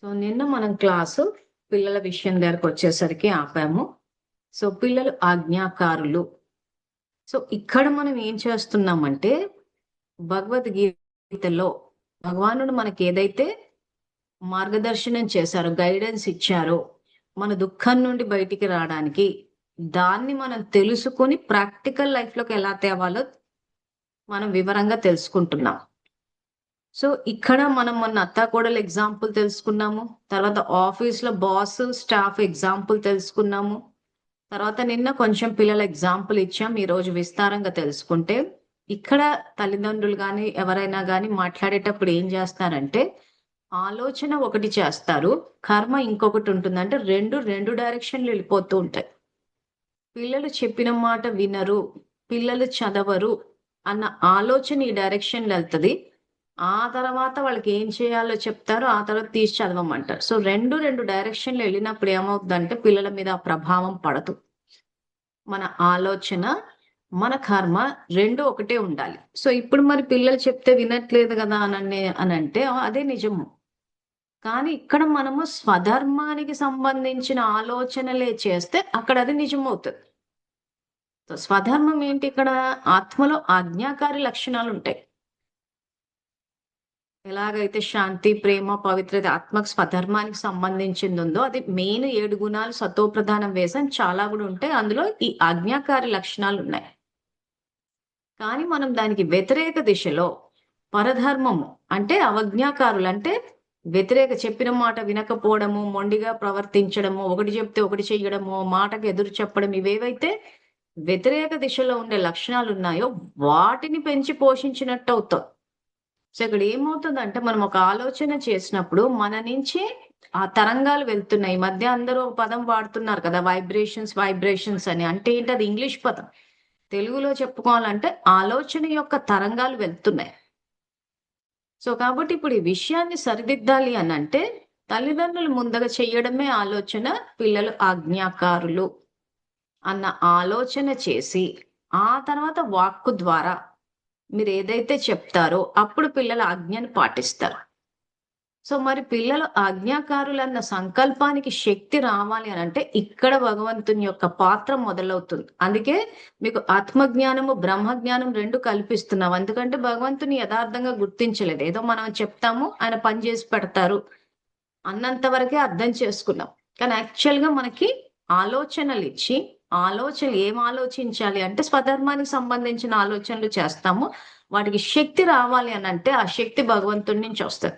So నిన్న మనం class పిల్లల విషయం దగ్గరకు వచ్చేసరికి ఆపాము. సో పిల్లలు ఆజ్ఞాకారులు. సో ఇక్కడ మనం ఏం చేస్తున్నామంటే భగవద్గీతలో భగవానుడు మనకి ఏదైతే మార్గదర్శనం చేశారో, గైడెన్స్ ఇచ్చారో, మన దుఃఖం నుండి బయటికి రావడానికి దాన్ని మనం తెలుసుకొని ప్రాక్టికల్ లైఫ్ లోకి ఎలా తేవాలో మనం వివరంగా తెలుసుకుంటున్నాం. సో ఇక్కడ మనం మొన్న అత్తాకోడలు ఎగ్జాంపుల్ తెలుసుకున్నాము. తర్వాత ఆఫీస్ లో బాస్ స్టాఫ్ ఎగ్జాంపుల్ తెలుసుకున్నాము. తర్వాత నిన్న కొంచెం పిల్లల ఎగ్జాంపుల్ ఇచ్చాం. ఈ రోజు విస్తారంగా తెలుసుకుంటే ఇక్కడ తల్లిదండ్రులు కానీ ఎవరైనా కానీ మాట్లాడేటప్పుడు ఏం చేస్తారంటే ఆలోచన ఒకటి చేస్తారు, కర్మ ఇంకొకటి ఉంటుంది. అంటే రెండు డైరెక్షన్లు వెళ్ళిపోతూ ఉంటాయి. పిల్లలు చెప్పిన మాట వినరు, పిల్లలు చదవరు అన్న ఆలోచన ఈ డైరెక్షన్లో వెళ్తుంది. ఆ తర్వాత వాళ్ళకి ఏం చేయాలో చెప్తారు, ఆ తర్వాత తీసి చదవమంటారు. సో రెండు డైరెక్షన్లు వెళ్ళినప్పుడు ఏమవుతుందంటే పిల్లల మీద ఆ ప్రభావం పడదు. మన ఆలోచన మన కర్మ రెండు ఒకటే ఉండాలి. సో ఇప్పుడు మరి పిల్లలు చెప్తే వినట్లేదు కదా అని అంటే అదే నిజము. కానీ ఇక్కడ మనము స్వధర్మానికి సంబంధించిన ఆలోచనలే చేస్తే అక్కడ అది నిజమవుతుంది. సో స్వధర్మం ఏంటి? ఇక్కడ ఆత్మలో ఆజ్ఞాకారి లక్షణాలు ఉంటాయి. ఎలాగైతే శాంతి, ప్రేమ, పవిత్రత ఆత్మకు స్వధర్మానికి సంబంధించింది ఉందో అది మెయిన్ 7 గుణాలు సతోప్రధానం వేసం చాలా కూడా ఉంటాయి. అందులో ఈ ఆజ్ఞాకారి లక్షణాలు ఉన్నాయి. కానీ మనం దానికి వ్యతిరేక దిశలో పరధర్మము అంటే అవజ్ఞాకారులు, అంటే వ్యతిరేక చెప్పిన మాట వినకపోవడము, మొండిగా ప్రవర్తించడము, ఒకటి చెప్తే ఒకటి చెయ్యడము, మాటకు ఎదురు చెప్పడం, ఇవేవైతే వ్యతిరేక దిశలో ఉండే లక్షణాలు ఉన్నాయో వాటిని పెంచి పోషించినట్టు అవుతాం. సో ఇక్కడ ఏమవుతుందంటే మనం ఒక ఆలోచన చేసినప్పుడు మన నుంచి ఆ తరంగాలు వెళ్తున్నాయి. ఈ మధ్య అందరూ ఒక పదం వాడుతున్నారు కదా, వైబ్రేషన్స్ అని. అంటే ఏంటి? అది ఇంగ్లీష్ పదం. తెలుగులో చెప్పుకోవాలంటే ఆలోచన యొక్క తరంగాలు వెళ్తున్నాయి. సో కాబట్టి ఇప్పుడు ఈ విషయాన్ని సరిదిద్దాలి అని అంటే తల్లిదండ్రులు ముందుగా చెయ్యడమే ఆలోచన. పిల్లలు ఆజ్ఞాకారులు అన్న ఆలోచన చేసి ఆ తర్వాత వాక్కు ద్వారా మీరు ఏదైతే చెప్తారో అప్పుడు పిల్లల ఆజ్ఞను పాటిస్తారు. సో మరి పిల్లలు ఆజ్ఞాకారులన్న సంకల్పానికి శక్తి రావాలి అని అంటే ఇక్కడ భగవంతుని యొక్క పాత్ర మొదలవుతుంది. అందుకే మీకు ఆత్మజ్ఞానము బ్రహ్మజ్ఞానం రెండు కల్పిస్తున్నాం. ఎందుకంటే భగవంతుని యథార్థంగా గుర్తించలేదు. ఏదో మనం చెప్తాము, ఆయన పని చేసి పెడతారు అన్నంత వరకే అర్థం చేసుకున్నాం. కానీ యాక్చువల్ గా మనకి ఆలోచనలు ఇచ్చి ఏం ఆలోచించాలి అంటే స్వధర్మానికి సంబంధించిన ఆలోచనలు చేస్తాము. వాటికి శక్తి రావాలి అని అంటే ఆ శక్తి భగవంతుడి నుంచి వస్తుంది.